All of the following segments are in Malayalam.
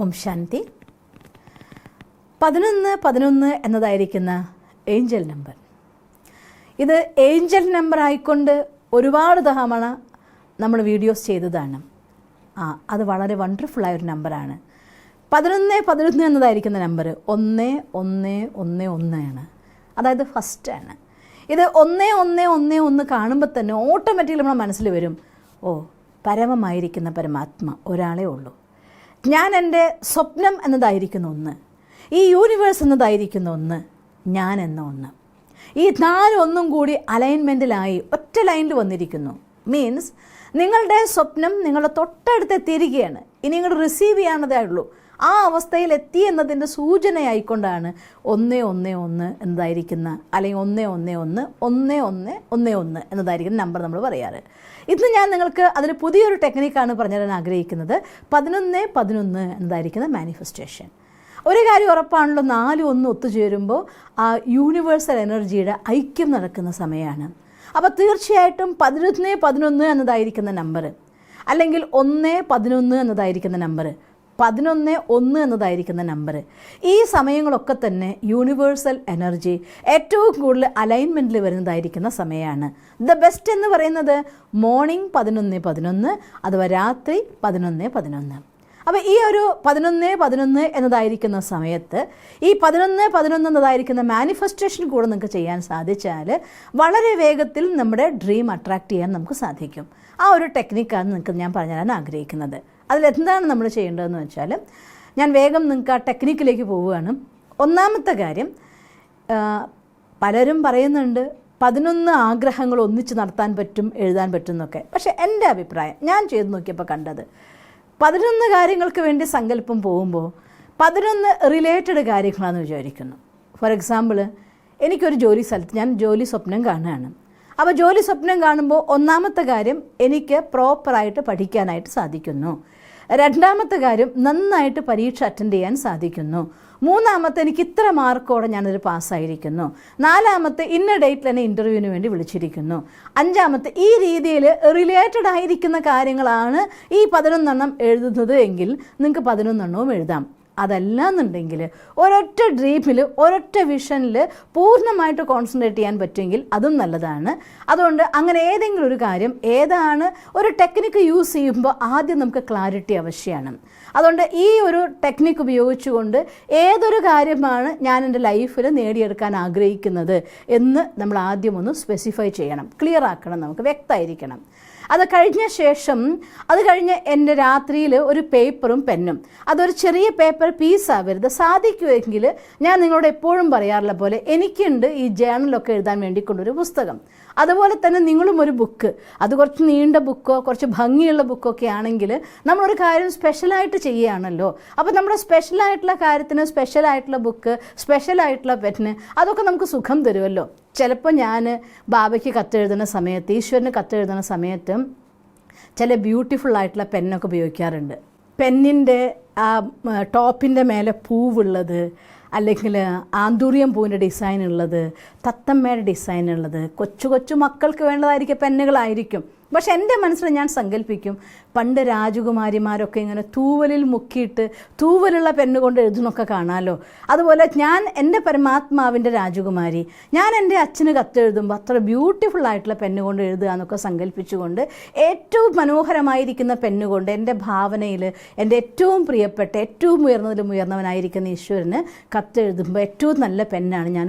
ഓം ശാന്തി. 1111 എന്നതായിരിക്കുന്ന Angel number. ഇത് ഏഞ്ചൽ നമ്പർ ആയിക്കൊണ്ട് ഒരുപാട് തവണ നമ്മൾ വീഡിയോസ് ചെയ്തതാണ്. അത് വളരെ വണ്ടർഫുള്ളായൊരു നമ്പറാണ്. 1111 എന്നതായിരിക്കുന്ന നമ്പർ 1111 ആണ്. അതായത് ഫസ്റ്റാണ്. ഇത് 1111 കാണുമ്പോൾ തന്നെ ഓട്ടോമാറ്റിക്കലി നമ്മുടെ മനസ്സിൽ വരും, പരമമായിരിക്കുന്ന പരമാത്മ ഒരാളേ ഉള്ളൂ. ഞാൻ എൻ്റെ സ്വപ്നം എന്നതായിരിക്കുന്ന ഒന്ന്, ഈ യൂണിവേഴ്സ് എന്നതായിരിക്കുന്ന ഒന്ന്, ഞാൻ എന്ന ഒന്ന്. ഈ 4 ഒന്നും കൂടി അലൈൻമെൻറ്റിലായി ഒറ്റ ലൈനിൽ വന്നിരിക്കുന്നു. മീൻസ് നിങ്ങളുടെ സ്വപ്നം നിങ്ങളുടെ തൊട്ടടുത്ത് എത്തിയിരിക്കുകയാണ്. ഇനി നിങ്ങൾ റിസീവ് ചെയ്യാനതേ ഉള്ളൂ. ആ അവസ്ഥയിൽ എത്തി എന്നതിൻ്റെ സൂചനയായിക്കൊണ്ടാണ് 111 എന്നതായിരിക്കുന്ന, അല്ലെങ്കിൽ 111 എന്നതായിരിക്കുന്ന നമ്പർ നമ്മൾ പറയാറ്. ഇന്ന് ഞാൻ നിങ്ങൾക്ക് അതിൽ പുതിയൊരു ടെക്നിക്കാണ് പറഞ്ഞു തരാൻ ആഗ്രഹിക്കുന്നത്. 1111 എന്നതായിരിക്കുന്ന മാനിഫെസ്റ്റേഷൻ. ഒരു കാര്യം ഉറപ്പാണല്ലോ, 4 1 ഒത്തുചേരുമ്പോൾ ആ യൂണിവേഴ്സൽ എനർജിയുടെ ഐക്യം നടക്കുന്ന സമയമാണ്. അപ്പോൾ തീർച്ചയായിട്ടും 1111 എന്നതായിരിക്കുന്ന നമ്പർ, അല്ലെങ്കിൽ 111 എന്നതായിരിക്കുന്ന നമ്പർ, 11 എന്നതായിരിക്കുന്ന നമ്പർ, ഈ സമയങ്ങളൊക്കെ തന്നെ യൂണിവേഴ്സൽ എനർജി ഏറ്റവും കൂടുതൽ അലൈൻമെൻറ്റിൽ വരുന്നതായിരിക്കുന്ന സമയമാണ്. ദ ബെസ്റ്റ് എന്ന് പറയുന്നത് മോർണിംഗ് 11:11 അഥവാ രാത്രി 11:11. അപ്പോൾ ഈ ഒരു 11:11 എന്നതായിരിക്കുന്ന സമയത്ത് ഈ 11:11 എന്നതായിരിക്കുന്ന മാനിഫെസ്റ്റേഷൻ കൂടെ നിങ്ങൾക്ക് ചെയ്യാൻ സാധിച്ചാൽ വളരെ വേഗത്തിൽ നമ്മുടെ ഡ്രീം അട്രാക്റ്റ് ചെയ്യാൻ നമുക്ക് സാധിക്കും. ആ ഒരു ടെക്നിക്കാണ് നിങ്ങൾക്ക് ഞാൻ പറഞ്ഞു തരാൻ ആഗ്രഹിക്കുന്നത്. അതിലെന്താണ് നമ്മൾ ചെയ്യേണ്ടതെന്ന് വെച്ചാൽ, ഞാൻ വേഗം നിങ്ങൾക്ക് ആ ടെക്നിക്കിലേക്ക് പോവുകയാണ്. ഒന്നാമത്തെ കാര്യം, പലരും പറയുന്നുണ്ട് 11 ആഗ്രഹങ്ങൾ ഒന്നിച്ച് നടത്താൻ പറ്റും, എഴുതാൻ പറ്റും എന്നൊക്കെ. പക്ഷേ എൻ്റെ അഭിപ്രായം, ഞാൻ ചെയ്ത് നോക്കിയപ്പോൾ കണ്ടത്, 11 കാര്യങ്ങൾക്ക് വേണ്ടി സങ്കല്പം പോകുമ്പോൾ 11 റിലേറ്റഡ് കാര്യങ്ങളാണെന്ന് വിചാരിക്കുന്നു. ഫോർ എക്സാമ്പിൾ, എനിക്കൊരു ജോലി സ്ഥലത്ത് ഞാൻ ജോലി സ്വപ്നം കാണുകയാണ്. അപ്പോൾ ജോലി സ്വപ്നം കാണുമ്പോൾ ഒന്നാമത്തെ കാര്യം, എനിക്ക് പ്രോപ്പറായിട്ട് പഠിക്കാനായിട്ട് സാധിക്കുന്നു. രണ്ടാമത്തെ കാര്യം, നന്നായിട്ട് പരീക്ഷ അറ്റൻഡ് ചെയ്യാൻ സാധിക്കുന്നു. മൂന്നാമത്തെ, എനിക്ക് ഇത്ര മാർക്കോടെ ഞാനൊരു പാസ്സായിരിക്കുന്നു. നാലാമത്തെ, ഇന്ന ഡേറ്റിൽ തന്നെ ഇൻ്റർവ്യൂവിന് വേണ്ടി വിളിച്ചിരിക്കുന്നു. അഞ്ചാമത്തെ, ഈ രീതിയിൽ റിലേറ്റഡ് ആയിരിക്കുന്ന കാര്യങ്ങളാണ് ഈ 11 എഴുതുന്നത് എങ്കിൽ നിങ്ങൾക്ക് 11 എഴുതാം. അതല്ല എന്നുണ്ടെങ്കിൽ ഒരൊറ്റ ഡ്രീമിൽ, ഒരൊറ്റ വിഷനിൽ പൂർണ്ണമായിട്ട് കോൺസെൻട്രേറ്റ് ചെയ്യാൻ പറ്റുമെങ്കിൽ അതും നല്ലതാണ്. അതുകൊണ്ട് അങ്ങനെ ഏതെങ്കിലും ഒരു കാര്യം, ഏതാണ് ഒരു ടെക്നിക്ക് യൂസ് ചെയ്യുമ്പോൾ ആദ്യം നമുക്ക് ക്ലാരിറ്റി ആവശ്യമാണ്. അതുകൊണ്ട് ഈ ഒരു ടെക്നിക്ക് ഉപയോഗിച്ചുകൊണ്ട് ഏതൊരു കാര്യമാണ് ഞാൻ എൻ്റെ ലൈഫിൽ നേടിയെടുക്കാൻ ആഗ്രഹിക്കുന്നത് എന്ന് നമ്മൾ ആദ്യം ഒന്ന് സ്പെസിഫൈ ചെയ്യണം, ക്ലിയർ ആക്കണം, നമുക്ക് വ്യക്തമായിരിക്കണം. അത് കഴിഞ്ഞ ശേഷം, അത് കഴിഞ്ഞ് എൻ്റെ രാത്രിയിൽ ഒരു പേപ്പറും പെന്നും, അതൊരു ചെറിയ പേപ്പർ പീസ് ആവരുത്. സാധിക്കുമെങ്കിൽ ഞാൻ നിങ്ങളോട് എപ്പോഴും പറയാറുള്ള പോലെ, എനിക്കുണ്ട് ഈ ജേണലൊക്കെ എഴുതാൻ വേണ്ടിക്കൊണ്ടൊരു പുസ്തകം. അതുപോലെ തന്നെ നിങ്ങളും ഒരു ബുക്ക്, അത് കുറച്ച് നീണ്ട ബുക്കോ കുറച്ച് ഭംഗിയുള്ള ബുക്കൊക്കെ ആണെങ്കിൽ നമ്മളൊരു കാര്യം സ്പെഷ്യലായിട്ട് ചെയ്യുകയാണല്ലോ. അപ്പോൾ നമ്മുടെ സ്പെഷ്യലായിട്ടുള്ള കാര്യത്തിന് സ്പെഷ്യലായിട്ടുള്ള ബുക്ക്, സ്പെഷ്യലായിട്ടുള്ള പെന്ന്, അതൊക്കെ നമുക്ക് സുഖം തരുമല്ലോ. ചിലപ്പോൾ ഞാൻ ബാബയ്ക്ക് കത്തെഴുതുന്ന സമയത്ത്, ഈശ്വരന് കത്തെഴുതുന്ന സമയത്ത് ചില ബ്യൂട്ടിഫുൾ ആയിട്ടുള്ള പെന്നൊക്കെ ഉപയോഗിക്കാറുണ്ട്. പെന്നിൻ്റെ ആ ടോപ്പിൻ്റെ മേലെ പൂവുള്ളത്, അല്ലെങ്കിൽ ആന്തൂറിയം പൂവിൻ്റെ ഡിസൈൻ ഉള്ളത്, തത്തമ്മയുടെ ഡിസൈൻ ഉള്ളത്, കൊച്ചു കൊച്ചു മക്കൾക്ക് വേണ്ടതായിരിക്കും പെന്നുകളായിരിക്കും. പക്ഷെ എൻ്റെ മനസ്സിൽ ഞാൻ സങ്കല്പിക്കും, പണ്ട് രാജകുമാരിമാരൊക്കെ ഇങ്ങനെ തൂവലിൽ മുക്കിയിട്ട് തൂവലുള്ള പെണ്ണ് കൊണ്ട് എഴുതുന്നൊക്കെ കാണാമല്ലോ. അതുപോലെ ഞാൻ എൻ്റെ പരമാത്മാവിൻ്റെ രാജകുമാരി, ഞാൻ എൻ്റെ അച്ഛന് കത്തെഴുതുമ്പോൾ അത്ര ബ്യൂട്ടിഫുൾ ആയിട്ടുള്ള പെണ്ണ് കൊണ്ട് എഴുതുക എന്നൊക്കെ സങ്കല്പിച്ചുകൊണ്ട് ഏറ്റവും മനോഹരമായിരിക്കുന്ന പെണ്ണുകൊണ്ട് എൻ്റെ ഭാവനയിൽ എൻ്റെ ഏറ്റവും പ്രിയപ്പെട്ട, ഏറ്റവും ഉയർന്നതിലും ഉയർന്നവനായിരിക്കുന്ന ഈശ്വരന് കത്തെഴുതുമ്പോൾ ഏറ്റവും നല്ല പെന്നാണ് ഞാൻ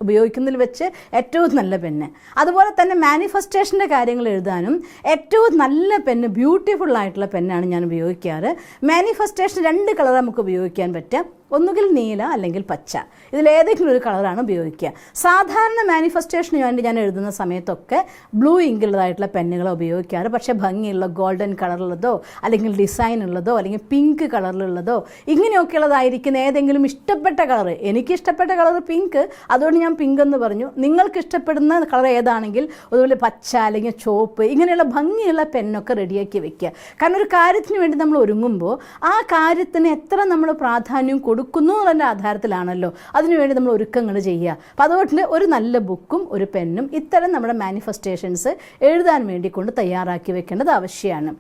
ഉപയോഗിക്കുന്നതിൽ വെച്ച് ഏറ്റവും നല്ല പെന്ന്. അതുപോലെ തന്നെ മാനിഫെസ്റ്റേഷൻ്റെ കാര്യങ്ങൾ എഴുതാനും ഏറ്റവും നല്ല പെന്ന്, ബ്യൂട്ടിഫുൾ ആയിട്ടുള്ള പെന്നാണ് ഞാൻ ഉപയോഗിക്കാറ്. മാനിഫെസ്റ്റേഷൻ 2 കളർ നമുക്ക് ഉപയോഗിക്കാൻ പറ്റുക, ഒന്നുകിൽ നീല അല്ലെങ്കിൽ പച്ച, ഇതിലേതെങ്കിലും ഒരു കളറാണ് ഉപയോഗിക്കുക. സാധാരണ മാനിഫെസ്റ്റേഷന് വേണ്ടി ഞാൻ എഴുതുന്ന സമയത്തൊക്കെ ബ്ലൂ ഇങ്കുള്ളതായിട്ടുള്ള പെന്നുകളെ ഉപയോഗിക്കാറ്. പക്ഷേ ഭംഗിയുള്ള ഗോൾഡൻ കളറുള്ളതോ അല്ലെങ്കിൽ ഡിസൈൻ ഉള്ളതോ അല്ലെങ്കിൽ പിങ്ക് കളറിലുള്ളതോ ഇങ്ങനെയൊക്കെയുള്ളതായിരിക്കുന്ന ഏതെങ്കിലും ഇഷ്ടപ്പെട്ട കളറ്. എനിക്ക് ഇഷ്ടപ്പെട്ട കളർ പിങ്ക്, അതുകൊണ്ട് ഞാൻ പിങ്ക് എന്ന് പറഞ്ഞു. നിങ്ങൾക്ക് ഇഷ്ടപ്പെടുന്ന കളർ ഏതാണെങ്കിൽ അതുപോലെ പച്ച അല്ലെങ്കിൽ ചുവപ്പ്, ഇങ്ങനെയുള്ള ഭംഗിയുള്ള പെന്നൊക്കെ റെഡിയാക്കി വെക്കുക. കാരണം ഒരു കാര്യത്തിന് വേണ്ടി നമ്മൾ ഒരുങ്ങുമ്പോൾ ആ കാര്യത്തിന് എത്ര നമ്മൾ പ്രാധാന്യം കൊടുക്കുന്നു എന്നുള്ള ആധാരത്തിലാണല്ലോ അതിനുവേണ്ടി നമ്മൾ ഒരുക്കങ്ങൾ ചെയ്യുക. അപ്പോൾ അതുകൊണ്ട് ഒരു നല്ല ബുക്കും ഒരു പെന്നും ഇത്തരം നമ്മുടെ മാനിഫെസ്റ്റേഷൻസ് എഴുതാൻ വേണ്ടി കൊണ്ട് തയ്യാറാക്കി വെക്കേണ്ടത് ആവശ്യമാണ്.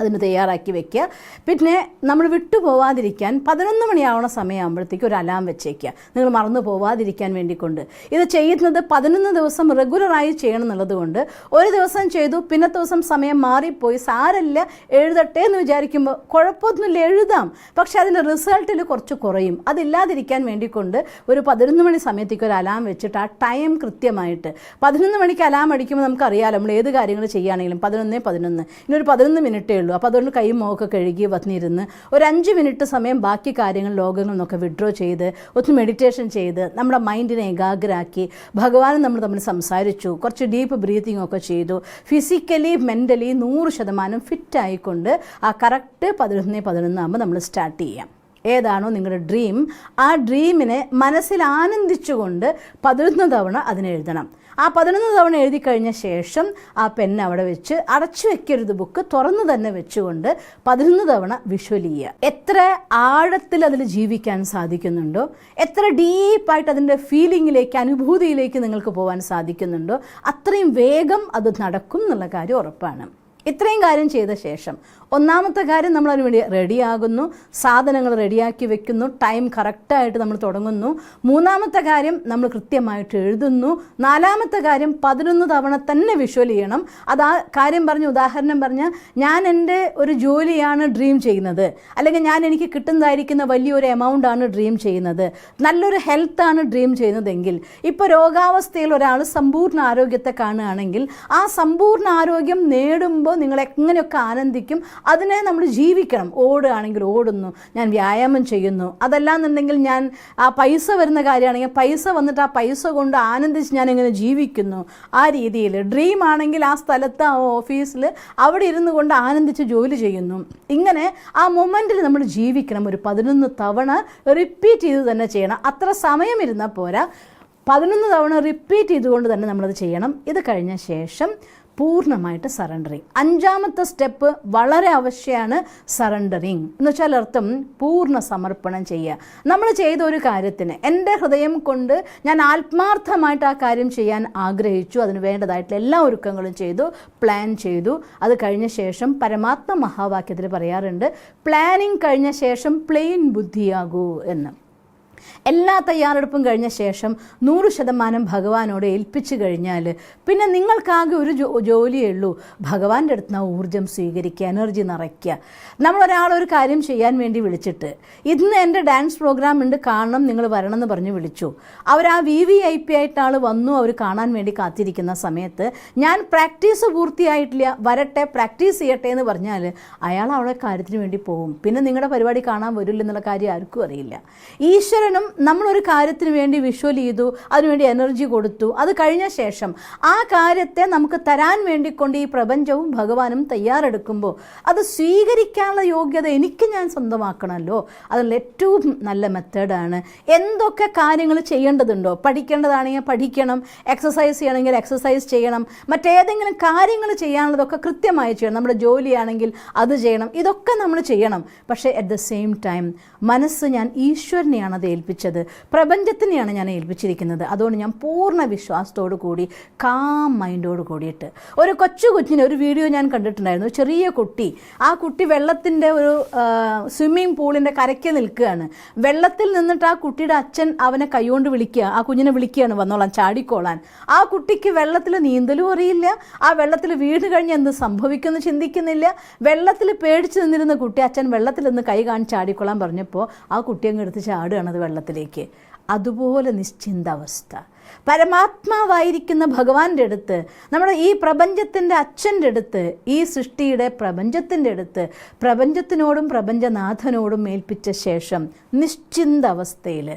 അതിന് തയ്യാറാക്കി വെക്കുക. പിന്നെ നമ്മൾ വിട്ടുപോവാതിരിക്കാൻ 11 മണിയാവണ സമയമാകുമ്പോഴത്തേക്ക് ഒരു അലാം വെച്ചേക്കുക, നിങ്ങൾ മറന്നു പോവാതിരിക്കാൻ വേണ്ടിക്കൊണ്ട്. ഇത് ചെയ്യുന്നത് 11 ദിവസം റെഗുലറായി ചെയ്യണം എന്നുള്ളത് കൊണ്ട് ഒരു ദിവസം ചെയ്തു, പിന്നത്തെ ദിവസം സമയം മാറിപ്പോയി, സാരല്ല എഴുതട്ടെ എന്ന് വിചാരിക്കുമ്പോൾ കുഴപ്പമൊന്നുമില്ല, എഴുതാം. പക്ഷേ അതിൻ്റെ റിസൾട്ടിൽ കുറച്ച് കുറയും. അതില്ലാതിരിക്കാൻ വേണ്ടിക്കൊണ്ട് ഒരു 11 മണി സമയത്തേക്ക് ഒരു അലാം വെച്ചിട്ട് ആ ടൈം കൃത്യമായിട്ട് 11 മണിക്ക് അലാം അടിക്കുമ്പോൾ നമുക്കറിയാമല്ലോ നമ്മൾ ഏത് കാര്യങ്ങൾ ചെയ്യുകയാണെങ്കിലും 11 ഇനൊരു 11 മിനിറ്റേ ഉള്ളൂ. അപ്പോൾ അതുകൊണ്ട് കൈ മുഖമൊക്കെ കഴുകി വന്നിരുന്ന് ഒരു 5 മിനിറ്റ് സമയം ബാക്കി കാര്യങ്ങൾ ലോകങ്ങളിൽ നിന്നൊക്കെ വിഡ്രോ ചെയ്ത് ഒത്തിരി മെഡിറ്റേഷൻ ചെയ്ത് നമ്മുടെ മൈൻഡിനെ ഏകാഗ്രമാക്കി ഭഗവാനും നമ്മൾ തമ്മിൽ സംസാരിച്ചു, കുറച്ച് ഡീപ്പ് ബ്രീത്തിങ് ഒക്കെ ചെയ്തു, ഫിസിക്കലി മെൻ്റലി 100% ഫിറ്റായിക്കൊണ്ട് ആ കറക്റ്റ് 11 ആകുമ്പോൾ നമ്മൾ സ്റ്റാർട്ട് ചെയ്യാം. ഏതാണോ നിങ്ങളുടെ ഡ്രീം, ആ ഡ്രീമിനെ മനസ്സിൽ ആനന്ദിച്ചുകൊണ്ട് 11 തവണ അതിനെഴുതണം. ആ 11 തവണ എഴുതി കഴിഞ്ഞ ശേഷം ആ പെൻ അവിടെ വെച്ച് അടച്ചു വെക്കരുത്, ബുക്ക് തുറന്നു തന്നെ വെച്ചുകൊണ്ട് 11 തവണ വിഷ്വൽ ചെയ്യുക. എത്ര ആഴത്തിൽ അതിൽ ജീവിക്കാൻ സാധിക്കുന്നുണ്ടോ, എത്ര ഡീപ്പായിട്ട് അതിൻ്റെ ഫീലിങ്ങിലേക്ക്, അനുഭൂതിയിലേക്ക് നിങ്ങൾക്ക് പോകാൻ സാധിക്കുന്നുണ്ടോ, അത്രയും വേഗം അത് നടക്കും എന്നുള്ള കാര്യം ഉറപ്പാണ്. ഇത്രയും കാര്യം ചെയ്ത ശേഷം ഒന്നാമത്തെ കാര്യം നമ്മൾ അതിന് വേണ്ടി റെഡിയാകുന്നു, സാധനങ്ങൾ റെഡിയാക്കി വെക്കുന്നു, ടൈം കറക്റ്റായിട്ട് നമ്മൾ തുടങ്ങുന്നു. മൂന്നാമത്തെ കാര്യം നമ്മൾ കൃത്യമായിട്ട് എഴുതുന്നു. നാലാമത്തെ കാര്യം 11 തവണ തന്നെ വിഷ്വൽ ചെയ്യണം. അത് ആ കാര്യം പറഞ്ഞ് ഉദാഹരണം പറഞ്ഞാൽ ഞാൻ എൻ്റെ ഒരു ജോലിയാണ് ഡ്രീം ചെയ്യുന്നത്, അല്ലെങ്കിൽ എനിക്ക് കിട്ടുന്നതായിരിക്കുന്ന വലിയൊരു എമൗണ്ടാണ് ഡ്രീം ചെയ്യുന്നത്, നല്ലൊരു ഹെൽത്താണ് ഡ്രീം ചെയ്യുന്നതെങ്കിൽ, ഇപ്പോൾ രോഗാവസ്ഥയിൽ ഒരാൾ സമ്പൂർണ്ണ ആരോഗ്യത്തെ കാണുകയാണെങ്കിൽ ആ സമ്പൂർണ്ണ ആരോഗ്യം നേടുമ്പോൾ നിങ്ങൾ എങ്ങനെയൊക്കെ ആനന്ദിക്കും, അതിനെ നമ്മൾ ജീവിക്കണം. ഓടുകയാണെങ്കിൽ ഓടുന്നു, ഞാൻ വ്യായാമം ചെയ്യുന്നു. അതല്ലാന്നുണ്ടെങ്കിൽ ഞാൻ ആ പൈസ വരുന്ന കാര്യമാണെങ്കിൽ പൈസ വന്നിട്ട് ആ പൈസ കൊണ്ട് ആനന്ദിച്ച് ഞാൻ എങ്ങനെ ജീവിക്കുന്നു, ആ രീതിയിൽ. ഡ്രീം ആണെങ്കിൽ ആ സ്ഥലത്ത് ആ ഓഫീസിൽ അവിടെ ഇരുന്നു കൊണ്ട് ആനന്ദിച്ച് ജോലി ചെയ്യുന്നു. ഇങ്ങനെ ആ മൊമെൻറ്റിൽ നമ്മൾ ജീവിക്കണം. ഒരു 11 തവണ റിപ്പീറ്റ് ചെയ്ത് തന്നെ ചെയ്യണം. അത്ര സമയം ഇരുന്നാൽ പോരാ, 11 തവണ റിപ്പീറ്റ് ചെയ്തുകൊണ്ട് തന്നെ നമ്മളത് ചെയ്യണം. ഇത് കഴിഞ്ഞ ശേഷം പൂർണ്ണമായിട്ട് സറണ്ടറിങ്. 5ാമത്തെ സ്റ്റെപ്പ് വളരെ ആവശ്യമാണ്, സറണ്ടറിങ് എന്ന് വെച്ചാൽ അർത്ഥം പൂർണ്ണ സമർപ്പണം ചെയ്യുക. നമ്മൾ ചെയ്ത ഒരു കാര്യത്തിന് എൻ്റെ ഹൃദയം കൊണ്ട് ഞാൻ ആത്മാർത്ഥമായിട്ട് ആ കാര്യം ചെയ്യാൻ ആഗ്രഹിച്ചു, അതിന് വേണ്ടതായിട്ടുള്ള എല്ലാ ഒരുക്കങ്ങളും ചെയ്തു, പ്ലാൻ ചെയ്തു. അത് കഴിഞ്ഞ ശേഷം പരമാത്മ മഹാവാക്യത്തിൽ പറയാറുണ്ട്, പ്ലാനിങ് കഴിഞ്ഞ ശേഷം പ്ലെയിൻ ബുദ്ധിയാകൂ എന്ന്. എല്ലാ തയ്യാറെടുപ്പും കഴിഞ്ഞ ശേഷം 100% ഭഗവാനോട് ഏൽപ്പിച്ചു കഴിഞ്ഞാൽ പിന്നെ നിങ്ങൾക്കാകെ ഒരു ജോലിയേ ഉള്ളൂ, ഭഗവാന്റെ അടുത്ത് നിന്ന് ഊർജ്ജം സ്വീകരിക്കുക, എനർജി നിറയ്ക്കുക. നമ്മളൊരാളൊരു കാര്യം ചെയ്യാൻ വേണ്ടി വിളിച്ചിട്ട് ഇന്ന് എൻ്റെ ഡാൻസ് പ്രോഗ്രാം ഉണ്ട്, കാണണം, നിങ്ങൾ വരണം എന്ന് പറഞ്ഞ് വിളിച്ചു. അവർ ആ VVIP ആയിട്ട് ആൾ വന്നു, അവർ കാണാൻ വേണ്ടി കാത്തിരിക്കുന്ന സമയത്ത് ഞാൻ പ്രാക്ടീസ് പൂർത്തിയായിട്ടില്ല, വരട്ടെ പ്രാക്ടീസ് ചെയ്യട്ടെ എന്ന് പറഞ്ഞാൽ അയാൾ അവിടെ കാര്യത്തിന് വേണ്ടി പോകും. പിന്നെ നിങ്ങളുടെ പരിപാടി കാണാൻ വരില്ല എന്നുള്ള കാര്യം ആർക്കും അറിയില്ല. ഈശ്വരനും നമ്മളൊരു കാര്യത്തിന് വേണ്ടി വിഷ്വൽ ചെയ്തു, അതിനുവേണ്ടി എനർജി കൊടുത്തു. അത് കഴിഞ്ഞ ശേഷം ആ കാര്യത്തെ നമുക്ക് തരാൻ വേണ്ടിക്കൊണ്ട് ഈ പ്രപഞ്ചവും ഭഗവാനും തയ്യാറെടുക്കുമ്പോൾ അത് സ്വീകരിക്കാനുള്ള യോഗ്യത എനിക്ക് ഞാൻ സ്വന്തമാക്കണമല്ലോ. അതിനുള്ള ഏറ്റവും നല്ല മെത്തേഡാണ്. എന്തൊക്കെ കാര്യങ്ങൾ ചെയ്യേണ്ടതുണ്ടോ, പഠിക്കേണ്ടതാണെങ്കിൽ പഠിക്കണം, എക്സസൈസ് ചെയ്യണമെങ്കിൽ എക്സസൈസ് ചെയ്യണം, മറ്റേതെങ്കിലും കാര്യങ്ങൾ ചെയ്യാനുള്ളതൊക്കെ കൃത്യമായി ചെയ്യണം. നമ്മുടെ ജോലിയാണെങ്കിൽ അത് ചെയ്യണം, ഇതൊക്കെ നമ്മൾ ചെയ്യണം. പക്ഷേ അറ്റ് ദ സെയിം ടൈം മനസ്സ് ഞാൻ ഈശ്വരനെയാണ് അത് ഏൽപ്പിച്ചത്, പ്രപഞ്ചത്തിനെയാണ് ഞാൻ ഏൽപ്പിച്ചിരിക്കുന്നത്. അതുകൊണ്ട് ഞാൻ പൂർണ്ണ വിശ്വാസത്തോടു കൂടി കാം മൈൻഡോട് കൂടിയിട്ട്. ഒരു കൊച്ചിന് ഒരു വീഡിയോ ഞാൻ കണ്ടിട്ടുണ്ടായിരുന്നു. ചെറിയ കുട്ടി, ആ കുട്ടി വെള്ളത്തിൻ്റെ ഒരു സ്വിമ്മിംഗ് പൂളിൻ്റെ കരയ്ക്ക് നിൽക്കുകയാണ്. വെള്ളത്തിൽ നിന്നിട്ട് ആ കുട്ടിയുടെ അച്ഛൻ അവനെ കൈകൊണ്ട് വിളിക്കുക, ആ കുഞ്ഞിനെ വിളിക്കുകയാണ് വന്നോളാൻ, ചാടിക്കോളാൻ. ആ കുട്ടിക്ക് വെള്ളത്തിൽ നീന്തലും അറിയില്ല, ആ വെള്ളത്തിൽ വീണ് കഴിഞ്ഞ് എന്ത് സംഭവിക്കുമെന്ന് ചിന്തിക്കുന്നില്ല. വെള്ളത്തിൽ പേടിച്ച് നിന്നിരുന്ന കുട്ടി അച്ഛൻ വെള്ളത്തിൽ നിന്ന് കൈ കാണിച്ച് ചാടിക്കൊള്ളാൻ പറഞ്ഞപ്പോൾ ആ കുട്ടി അങ്ങ് എടുത്ത് ചാടുകയാണത് വെള്ളത്തിലേക്ക്. അതുപോലെ നിശ്ചിന്താവസ്ഥ പരമാത്മാവായിരിക്കുന്ന ഭഗവാന്റെ അടുത്ത്, നമ്മുടെ ഈ പ്രപഞ്ചത്തിൻ്റെ അച്ഛൻ്റെ അടുത്ത്, ഈ സൃഷ്ടിയുടെ പ്രപഞ്ചത്തിൻ്റെ അടുത്ത് പ്രപഞ്ചത്തിനോടും പ്രപഞ്ചനാഥനോടും ഏൽപ്പിച്ച ശേഷം നിശ്ചിന്ത അവസ്ഥയിൽ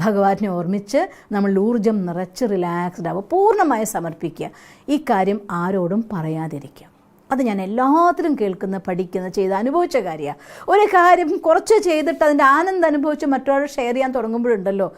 ഭഗവാനെ ഓർമ്മിച്ച് നമ്മൾ ഊർജം നിറച്ച് റിലാക്സ്ഡ് ആവുക, പൂർണ്ണമായി സമർപ്പിക്കുക. ഈ കാര്യം ആരോടും പറയാതിരിക്കുക. അത് ഞാൻ എല്ലാത്തിലും കേൾക്കുന്ന, പഠിക്കുന്ന, ചെയ്ത് അനുഭവിച്ച കാര്യമാണ്. ഒരു കാര്യം കുറച്ച് ചെയ്തിട്ട് അതിൻ്റെ ആനന്ദം അനുഭവിച്ച് മറ്റൊരാൾ ഷെയർ ചെയ്യാൻ തുടങ്ങുമ്പോഴുണ്ടല്ലോ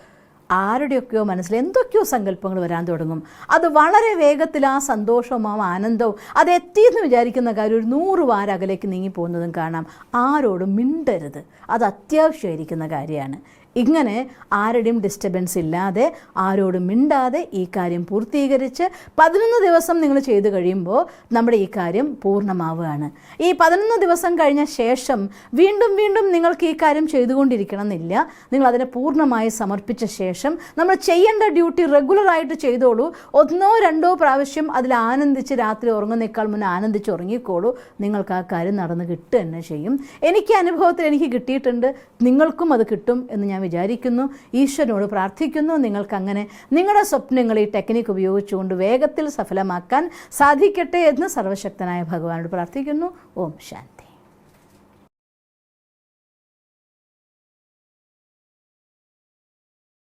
ആരുടെയൊക്കെയോ മനസ്സിൽ എന്തൊക്കെയോ സങ്കല്പങ്ങൾ വരാൻ തുടങ്ങും. അത് വളരെ വേഗത്തിൽ ആ സന്തോഷവും ആ ആനന്ദവും അത് എത്തിയെന്ന് വിചാരിക്കുന്ന കാര്യം ഒരു 100 വാര അകലേക്ക് നീങ്ങിപ്പോകുന്നതും കാണാം. ആരോടും മിണ്ടരുത്, അത് അത്യാവശ്യമായിരിക്കുന്ന കാര്യമാണ്. ഇങ്ങനെ ആരുടെയും ഡിസ്റ്റർബൻസ് ഇല്ലാതെ ആരോടും മിണ്ടാതെ ഈ കാര്യം പൂർത്തീകരിച്ച് 11 ദിവസം നിങ്ങൾ ചെയ്തു കഴിയുമ്പോൾ നമ്മുടെ ഈ കാര്യം പൂർണ്ണമാവുകയാണ്. ഈ 11 ദിവസം കഴിഞ്ഞ ശേഷം വീണ്ടും വീണ്ടും നിങ്ങൾക്ക് ഈ കാര്യം ചെയ്തുകൊണ്ടിരിക്കണം എന്നില്ല. നിങ്ങൾ അതിനെ പൂർണ്ണമായി സമർപ്പിച്ച ശേഷം നമ്മൾ ചെയ്യേണ്ട ഡ്യൂട്ടി റെഗുലറായിട്ട് ചെയ്തോളൂ. 1 or 2 പ്രാവശ്യം അതിൽ ആനന്ദിച്ച് രാത്രി ഉറങ്ങുന്നേക്കാൾ മുന്നേ ആനന്ദിച്ച് ഉറങ്ങിക്കോളൂ. നിങ്ങൾക്ക് ആ കാര്യം നടന്ന് കിട്ടുക തന്നെ ചെയ്യും. എനിക്ക് അനുഭവത്തിൽ എനിക്ക് കിട്ടിയിട്ടുണ്ട്, നിങ്ങൾക്കും അത് കിട്ടും എന്ന് ഞാൻ വിചാരിക്കുന്നു. ഈശ്വരനോട് പ്രാർത്ഥിക്കുന്നു നിങ്ങൾക്കങ്ങനെ നിങ്ങളുടെ സ്വപ്നങ്ങൾ ഈ ടെക്നിക്ക് ഉപയോഗിച്ചുകൊണ്ട് വേഗത്തിൽ സഫലമാക്കാൻ സാധിക്കട്ടെ എന്ന് സർവശക്തനായ ഭഗവാനോട് പ്രാർത്ഥിക്കുന്നു. ഓം ശാന്തി.